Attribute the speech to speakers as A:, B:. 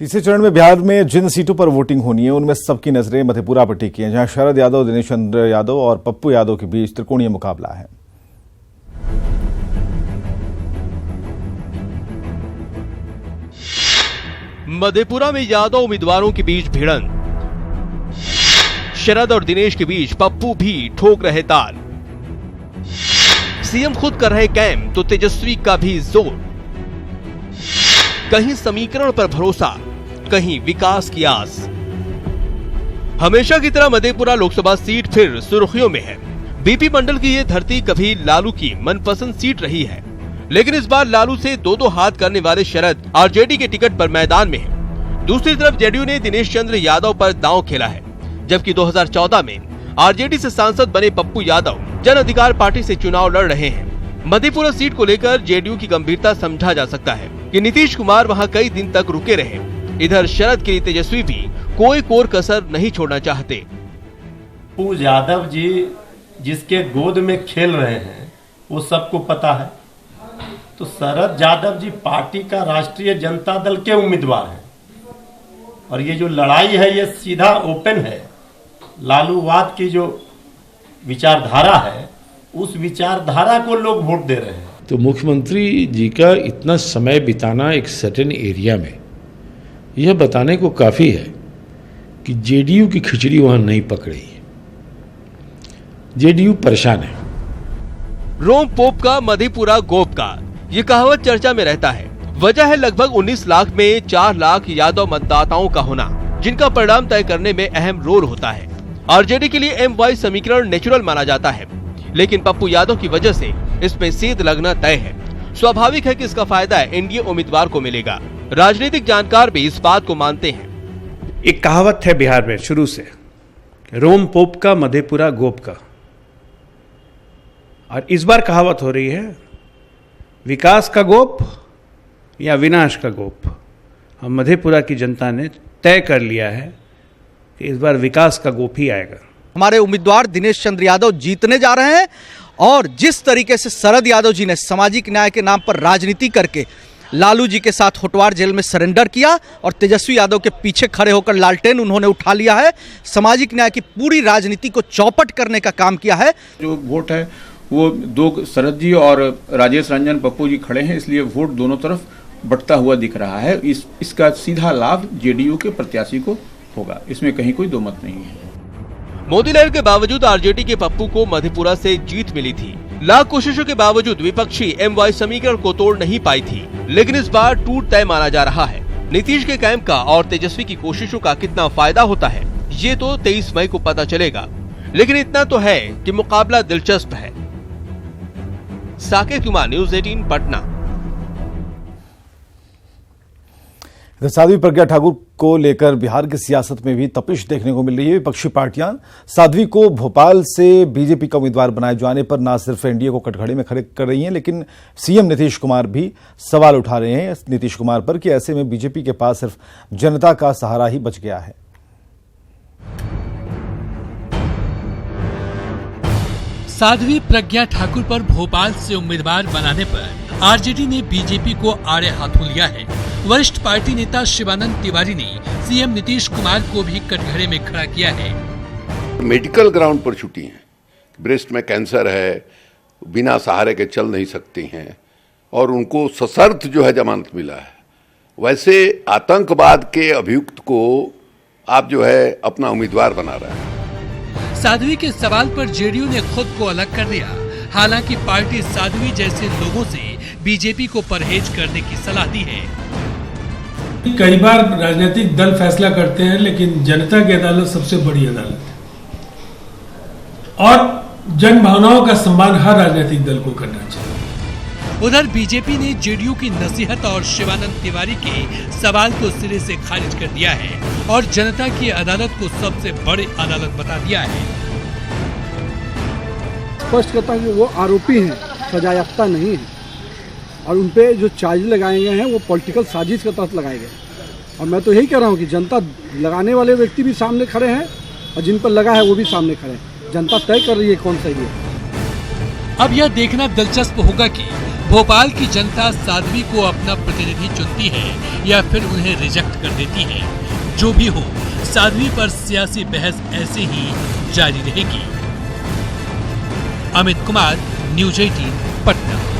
A: तीसरे चरण में बिहार में जिन सीटों पर वोटिंग होनी है उनमें सबकी नजरें मधेपुरा पर टिकी हैं, जहां शरद यादव, दिनेश चंद्र यादव और पप्पू यादव के बीच त्रिकोणीय मुकाबला है।
B: मधेपुरा में यादव उम्मीदवारों के बीच भिड़ंत, शरद और दिनेश के बीच पप्पू भी ठोक रहे ताल। सीएम खुद कर रहे कैंप तो तेजस्वी का भी जोर, कहीं समीकरण पर भरोसा, कहीं विकास की आस। हमेशा की तरह मधेपुरा लोकसभा सीट फिर सुर्खियों में है। बीपी मंडल की ये धरती कभी लालू की मनपसंद सीट रही है, लेकिन इस बार लालू से दो हाथ करने वाले शरद आरजेडी के टिकट पर मैदान में है। दूसरी तरफ जेडीयू ने दिनेश चंद्र यादव पर दांव खेला है, जबकि 2014 में आरजेडी से सांसद बने पप्पू यादव जन अधिकार पार्टी से चुनाव लड़ रहे हैं। मधेपुरा सीट को लेकर जेडीयू की गंभीरता समझा जा सकता है कि नीतीश कुमार वहां कई दिन तक रुके रहे। इधर शरद के लिए तेजस्वी भी कोई कोर कसर नहीं छोड़ना चाहते।
C: पप्पू यादव जी जिसके गोद में खेल रहे हैं वो सबको पता है। तो शरद यादव जी पार्टी का राष्ट्रीय जनता दल के उम्मीदवार हैं और ये जो लड़ाई है ये सीधा ओपन है। लालूवाद की जो विचारधारा है उस विचारधारा को लोग वोट दे रहे हैं।
D: तो मुख्यमंत्री जी का इतना समय बिताना एक सर्टेन एरिया में यह बताने को काफी है कि जेडीयू की खिचड़ी वहां नहीं पक रही है। जेडीयू परेशान है।
B: रोम पोप का मधेपुरा गोप का, ये कहावत चर्चा में रहता है। वजह है लगभग 19 लाख में 4 लाख यादव मतदाताओं का होना, जिनका परिणाम तय करने में अहम रोल होता है। आरजेडी के लिए एम-वाई समीकरण नेचुरल माना जाता है, लेकिन पप्पू यादव की वजह से इसमें सेध लगना तय है। स्वाभाविक है कि इसका फायदा एनडीए उम्मीदवार को मिलेगा। राजनीतिक जानकार भी इस बात को मानते हैं।
E: एक कहावत है बिहार में शुरू से, रोम पोप का मधेपुरा गोप का, और इस बार कहावत हो रही है विकास का गोप या विनाश का गोप। हम मधेपुरा की जनता ने तय कर लिया है कि इस बार विकास का गोप ही आएगा।
F: हमारे उम्मीदवार दिनेश चंद्र यादव जीतने जा रहे हैं और जिस तरीके से शरद यादव जी ने सामाजिक न्याय के नाम पर राजनीति करके लालू जी के साथ होटवार जेल में सरेंडर किया और तेजस्वी यादव के पीछे खड़े होकर लालटेन उन्होंने उठा लिया है, सामाजिक न्याय की पूरी राजनीति को चौपट करने का काम किया है।
G: जो वोट है वो दो शरद जी और राजेश रंजन पप्पू जी खड़े हैं, इसलिए वोट दोनों तरफ बढ़ता हुआ दिख रहा है। इसका सीधा लाभ जेडीयू के प्रत्याशी को होगा, इसमें कहीं कोई दो मत नहीं है।
B: मोदी लहर के बावजूद आरजेडी के पप्पू को मधेपुरा से जीत मिली थी। लाख कोशिशों के बावजूद विपक्षी एम-वाई समीकरण को तोड़ नहीं पाई थी, लेकिन इस बार टूट तय माना जा रहा है। नीतीश के कैंप का और तेजस्वी की कोशिशों का कितना फायदा होता है ये तो 23 मई को पता चलेगा, लेकिन इतना तो है कि मुकाबला दिलचस्प है। साकेत कुमार, न्यूज़ 18 पटना।
A: साध्वी प्रज्ञा ठाकुर को लेकर बिहार की सियासत में भी तपिश देखने को मिल रही है। विपक्षी पार्टियां साध्वी को भोपाल से बीजेपी का उम्मीदवार बनाए जाने पर न सिर्फ एनडीए को कटघरे में खड़े कर रही हैं, लेकिन सीएम नीतीश कुमार भी सवाल उठा रहे हैं नीतीश कुमार पर कि ऐसे में बीजेपी के पास सिर्फ जनता का सहारा ही बच गया है।
H: साध्वी प्रज्ञा ठाकुर पर भोपाल से उम्मीदवार बनाने पर आरजेडी ने बीजेपी को आड़े हाथों लिया है। वरिष्ठ पार्टी नेता शिवानंद तिवारी ने सीएम नीतीश कुमार को भी कटघरे में खड़ा किया है।
I: मेडिकल ग्राउंड पर छुट्टी हैं, ब्रेस्ट में कैंसर है, बिना सहारे के चल नहीं सकती हैं और उनको सशर्त जो है जमानत मिला है। वैसे आतंकवाद के अभियुक्त को आप जो है अपना उम्मीदवार बना रहे हैं।
H: साध्वी के सवाल पर जेडीयू ने खुद को अलग कर दिया। हालांकि पार्टी साध्वी जैसे लोगों से बीजेपी को परहेज करने की सलाह दी है।
J: कई बार राजनीतिक दल फैसला करते हैं, लेकिन जनता की अदालत सबसे बड़ी अदालत है और जन भावनाओं का सम्मान हर राजनीतिक दल को करना चाहिए।
H: उधर बीजेपी ने जेडीयू की नसीहत और शिवानंद तिवारी के सवाल को सिरे से खारिज कर दिया है और जनता की अदालत को सबसे बड़ी अदालत बता दिया है।
K: स्पष्ट करता हूं कि वो आरोपी हैं, सजायाफ्ता नहीं है और उनपे जो चार्ज लगाए गए हैं वो पॉलिटिकल साजिश के तहत लगाए गए। और मैं तो यही कह रहा हूं कि जनता, लगाने वाले व्यक्ति भी सामने खड़े हैं और जिन पर लगा है वो भी सामने खड़े हैं। जनता तय कर रही है कौन सही है।
H: अब यह देखना दिलचस्प होगा कि भोपाल की जनता साध्वी को अपना प्रतिनिधि चुनती है या फिर उन्हें रिजेक्ट कर देती है। जो भी हो, साध्वी पर सियासी बहस ऐसे ही जारी रहेगी। अमित कुमार, न्यूज 18 पटना।